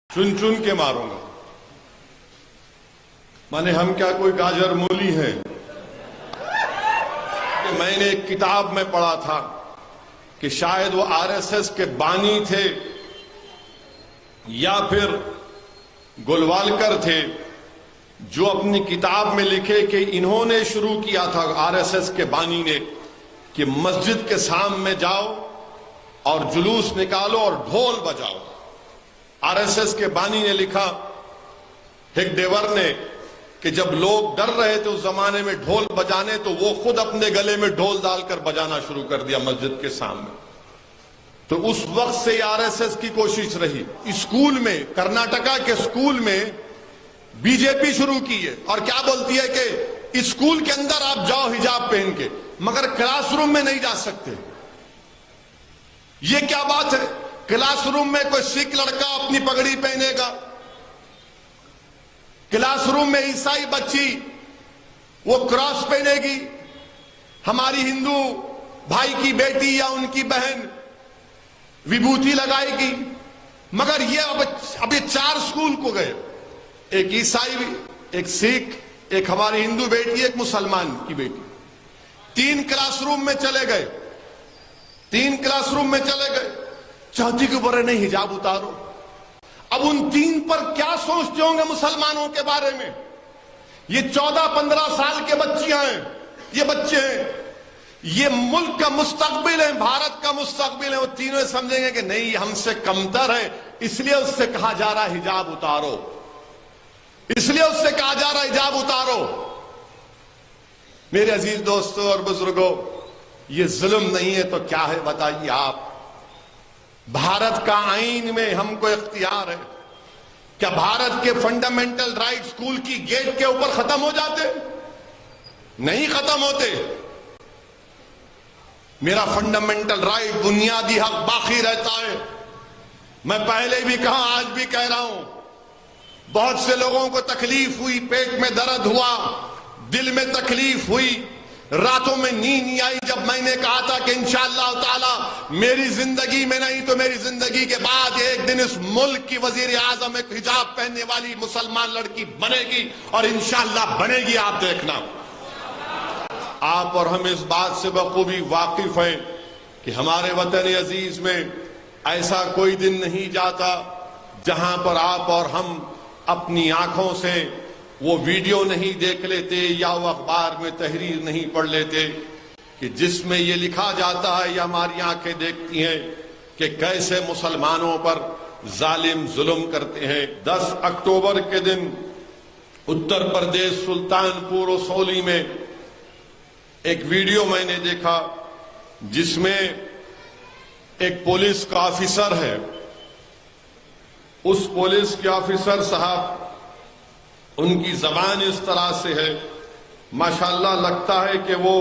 چن چن کے ماروں گا. مانے ہم کیا کوئی گاجر مولی ہیں کہ میں نے ایک کتاب میں پڑھا تھا کہ شاید وہ آر ایس ایس کے بانی تھے یا پھر گلوالکر تھے جو اپنی کتاب میں لکھے کہ انہوں نے شروع کیا تھا آر ایس ایس کے بانی نے کہ مسجد کے سامنے جاؤ اور جلوس نکالو اور ڈھول بجاؤ. آر ایس ایس کے بانی نے لکھا ہک ڈیور نے کہ جب لوگ ڈر رہے تھے اس زمانے میں ڈھول بجانے تو وہ خود اپنے گلے میں ڈھول ڈال کر بجانا شروع کر دیا مسجد کے سامنے. تو اس وقت سے آر ایس ایس کی کوشش رہی. اسکول میں کرناٹکا کے اسکول میں بی جے پی شروع کی ہے اور کیا بولتی ہے کہ اسکول کے اندر آپ جاؤ حجاب پہن کے مگر کلاس روم میں نہیں جا سکتے. یہ کیا بات ہے؟ کلاس روم میں کوئی سکھ لڑکا اپنی پگڑی پہنے گا, کلاس روم میں عیسائی بچی وہ کراس پہنے گی, ہماری ہندو بھائی کی بیٹی یا ان کی بہن وبھوتی لگائے گی. مگر یہ اب یہ 4 اسکول کو گئے, ایک عیسائی, ایک سکھ, ایک ہماری ہندو بیٹی, ایک مسلمان کی بیٹی. 3 کلاس روم میں چلے گئے, 3 کلاس روم میں چلے گئے. چوتھی کے اوپر نہیں حجاب اتارو. اب ان 3 پر کیا سوچتے ہوں گے مسلمانوں کے بارے میں؟ یہ 14-15 سال کے بچیاں ہیں, یہ بچے ہیں, یہ ملک کا مستقبل ہے, بھارت کا مستقبل ہے. وہ تینوں سمجھیں گے کہ نہیں ہم سے کمتر ہے, اس لیے اس سے کہا جا رہا ہے حجاب اتارو, اس لیے اس سے کہا جا رہا ہے حجاب اتارو. میرے عزیز دوستوں اور بزرگوں, یہ ظلم نہیں ہے تو کیا ہے بتائیے آپ؟ بھارت کا آئین میں ہم کو اختیار ہے. کیا بھارت کے فنڈامنٹل رائٹ اسکول کی گیٹ کے اوپر ختم ہو جاتے؟ نہیں ختم ہوتے. میرا فنڈامنٹل رائٹ, بنیادی حق باقی رہتا ہے. میں پہلے بھی کہا, آج بھی کہہ رہا ہوں, بہت سے لوگوں کو تکلیف ہوئی, پیٹ میں درد ہوا, دل میں تکلیف ہوئی, راتوں میں نیند نہیں آئی جب میں نے کہا تھا کہ انشاءاللہ تعالی میری زندگی میں نہیں تو میری زندگی کے بعد ایک دن اس ملک کی وزیر اعظم ایک حجاب پہننے والی مسلمان لڑکی بنے گی, اور انشاءاللہ بنے گی. آپ دیکھنا. آپ اور ہم اس بات سے بخوبی واقف ہیں کہ ہمارے وطن عزیز میں ایسا کوئی دن نہیں جاتا جہاں پر آپ اور ہم اپنی آنکھوں سے وہ ویڈیو نہیں دیکھ لیتے یا وہ اخبار میں تحریر نہیں پڑھ لیتے کہ جس میں یہ لکھا جاتا ہے یا ہماری آنکھیں دیکھتی ہیں کہ کیسے مسلمانوں پر ظالم ظلم کرتے ہیں. 10 اکتوبر کے دن اتر پردیش سلطان پور و سولی میں ایک ویڈیو میں نے دیکھا جس میں ایک پولیس کا آفیسر ہے. اس پولیس کے آفیسر صاحب, ان کی زبان اس طرح سے ہے, ماشاءاللہ لگتا ہے کہ وہ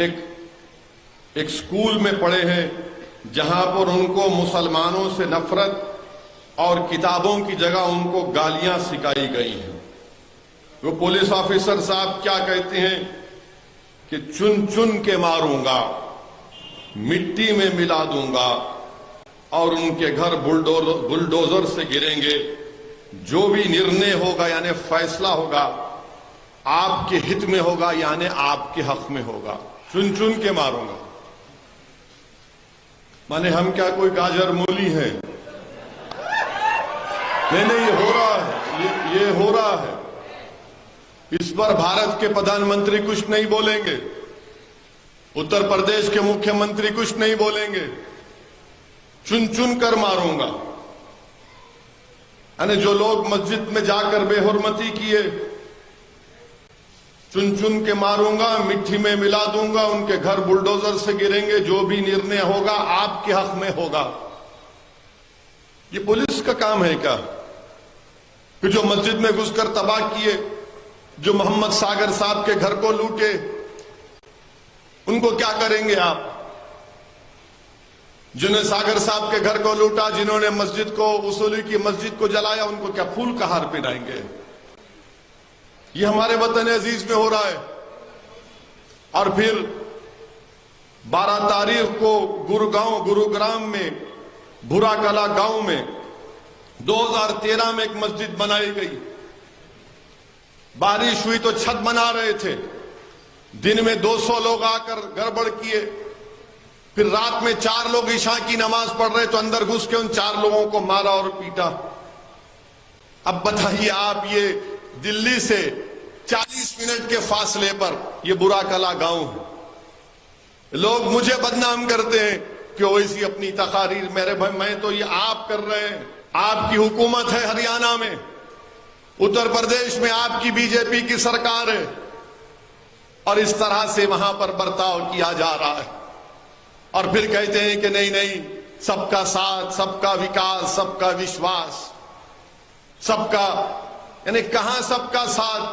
ایک اسکول میں پڑھے ہیں جہاں پر ان کو مسلمانوں سے نفرت اور کتابوں کی جگہ ان کو گالیاں سکھائی گئی ہیں. وہ پولیس آفیسر صاحب کیا کہتے ہیں کہ چن چن کے ماروں گا, مٹی میں ملا دوں گا, اور ان کے گھر بلڈوزر سے گریں گے. جو بھی نرنے ہوگا یعنی فیصلہ ہوگا آپ کے ہت میں ہوگا, یعنی آپ کے حق میں ہوگا. چن چن کے ماروں گا. مانے ہم کیا کوئی گاجر مولی ہیں؟ نہیں, یہ ہو رہا ہے, یہ ہو رہا ہے. اس پر بھارت کے پردھان منتری کچھ نہیں بولیں گے, اتر پردیش کے مکھیہ منتری کچھ نہیں بولیں گے. چن چن کر ماروں گا. یعنی جو لوگ مسجد میں جا کر بے حرمتی کیے, چن چن کے ماروں گا, مٹی میں ملا دوں گا, ان کے گھر بلڈوزر سے گریں گے, جو بھی نرنے ہوگا آپ کے حق میں ہوگا. یہ پولیس کا کام ہے کیا کہ جو مسجد میں گھس کر تباہ کیے, جو محمد ساگر صاحب کے گھر کو لوٹے, ان کو کیا کریں گے آپ؟ جنہیں ساگر صاحب کے گھر کو لوٹا, جنہوں نے مسجد کو, اصولی کی مسجد کو جلایا, ان کو کیا پھول کا ہار پہنائیں گے؟ یہ ہمارے وطن عزیز میں ہو رہا ہے. اور پھر 12 تاریخ کو گروگرام میں بھورا کلا گاؤں میں 2013 میں ایک مسجد بنائی گئی، بارش ہوئی تو چھت بنا رہے تھے، دن میں 200 لوگ آ کر گڑبڑ کیے، پھر رات میں 4 لوگ عشاء کی نماز پڑھ رہے تو اندر گھس کے ان 4 لوگوں کو مارا اور پیٹا۔ اب بتائیے آپ، یہ دلی سے 40 منٹ کے فاصلے پر یہ برا کلا گاؤں ہے۔ لوگ مجھے بدنام کرتے ہیں کہ ویسی اپنی تقاریر، میرے بھائی میں تو یہ آپ کر رہے ہیں، آپ کی حکومت ہے ہریانہ میں، اتر پردیش میں آپ کی بی جے پی کی سرکار ہے، اور اس طرح سے وہاں پر برتاؤ کیا جا رہا ہے، اور پھر کہتے ہیں کہ نہیں سب کا ساتھ، سب کا وکاس، سب کا وشواس، سب کا، یعنی کہاں سب کا ساتھ،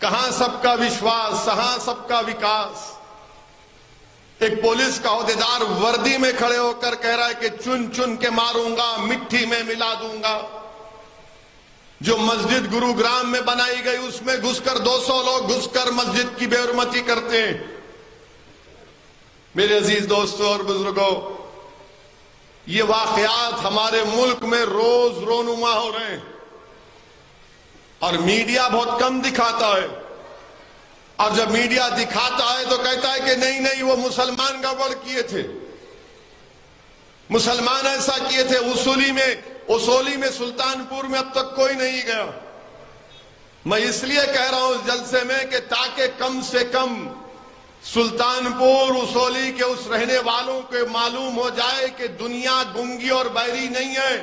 کہاں سب کا وشواس، کہاں سب کا وکاس۔ ایک پولیس کا عہدیدار وردی میں کھڑے ہو کر کہہ رہا ہے کہ چن چن کے ماروں گا، مٹی میں ملا دوں گا۔ جو مسجد گروگرام میں بنائی گئی اس میں گھس کر 200 لوگ گھس کر مسجد کی بے حرمتی کرتے ہیں۔ میرے عزیز دوستوں اور بزرگوں، یہ واقعات ہمارے ملک میں روز رونما ہو رہے ہیں، اور میڈیا بہت کم دکھاتا ہے، اور جب میڈیا دکھاتا ہے تو کہتا ہے کہ نہیں وہ مسلمان گڑبڑ کیے تھے، مسلمان ایسا کیے تھے۔ اصولی میں سلطان پور میں اب تک کوئی نہیں گیا۔ میں اس لیے کہہ رہا ہوں اس جلسے میں کہ تاکہ کم سے کم سلطان پور اصولی کے اس رہنے والوں کو معلوم ہو جائے کہ دنیا گنگی اور بحری نہیں ہے،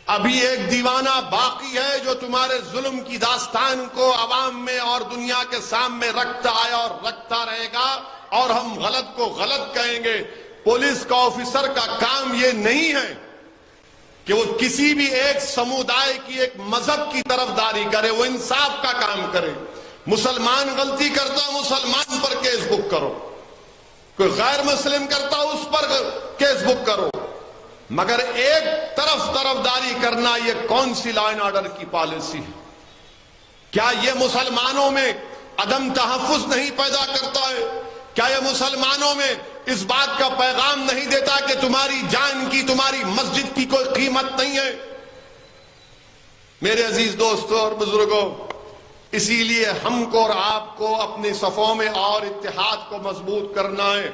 ابھی ایک دیوانہ باقی ہے جو تمہارے ظلم کی داستان کو عوام میں اور دنیا کے سامنے رکھتا ہے اور رکھتا رہے گا، اور ہم غلط کو غلط کہیں گے۔ پولیس کا آفیسر کا کام یہ نہیں ہے کہ وہ کسی بھی ایک سمودائے کی، ایک مذہب کی طرفداری کرے، وہ انصاف کا کام کرے۔ مسلمان غلطی کرتا مسلمان پر کیس بک کرو، کوئی غیر مسلم کرتا اس پر کیس بک کرو، مگر ایک طرفداری کرنا یہ کون سی لا اینڈ آرڈر کی پالیسی ہے؟ کیا یہ مسلمانوں میں عدم تحفظ نہیں پیدا کرتا ہے؟ کیا یہ مسلمانوں میں اس بات کا پیغام نہیں دیتا کہ تمہاری جان کی، تمہاری مسجد کی کوئی قیمت نہیں ہے؟ میرے عزیز دوستوں اور بزرگوں، اسی لیے ہم کو اور آپ کو اپنی صفوں میں اور اتحاد کو مضبوط کرنا ہے،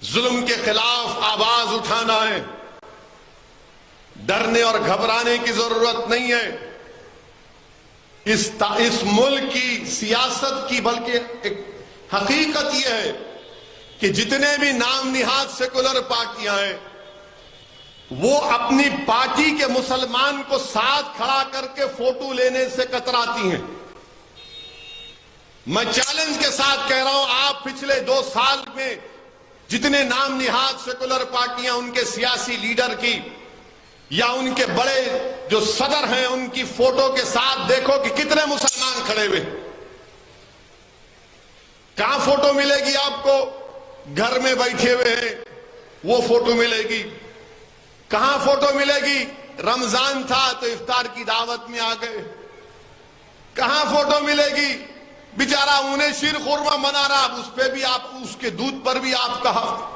ظلم کے خلاف آواز اٹھانا ہے، ڈرنے اور گھبرانے کی ضرورت نہیں ہے۔ اس ملک کی سیاست کی بلکہ ایک حقیقت یہ ہے کہ جتنے بھی نام نہاد سیکولر پارٹیاں ہیں وہ اپنی پارٹی کے مسلمان کو ساتھ کھڑا کر کے فوٹو لینے سے کتراتی ہیں۔ میں چیلنج کے ساتھ کہہ رہا ہوں، آپ پچھلے 2 سال میں جتنے نام نہاد سیکولر پارٹیاں، ان کے سیاسی لیڈر کی یا ان کے بڑے جو صدر ہیں ان کی فوٹو کے ساتھ دیکھو کہ کتنے مسلمان کھڑے ہوئے۔ کہاں فوٹو ملے گی آپ کو؟ گھر میں بیٹھے ہوئے ہیں وہ فوٹو ملے گی۔ کہاں فوٹو ملے گی؟ رمضان تھا تو افطار کی دعوت میں آ گئے۔ کہاں فوٹو ملے گی؟ بیچارہ انہیں شیر خورما منا رہا، اس پہ بھی آپ، اس کے دودھ پر بھی آپ کا حق۔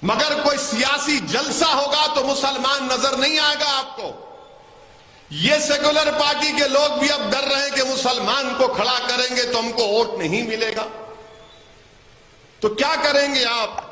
مگر کوئی سیاسی جلسہ ہوگا تو مسلمان نظر نہیں آئے گا آپ کو۔ یہ سیکولر پارٹی کے لوگ بھی اب ڈر رہے ہیں کہ مسلمان کو کھڑا کریں گے تو ہم کو ووٹ نہیں ملے گا، تو کیا کریں گے آپ؟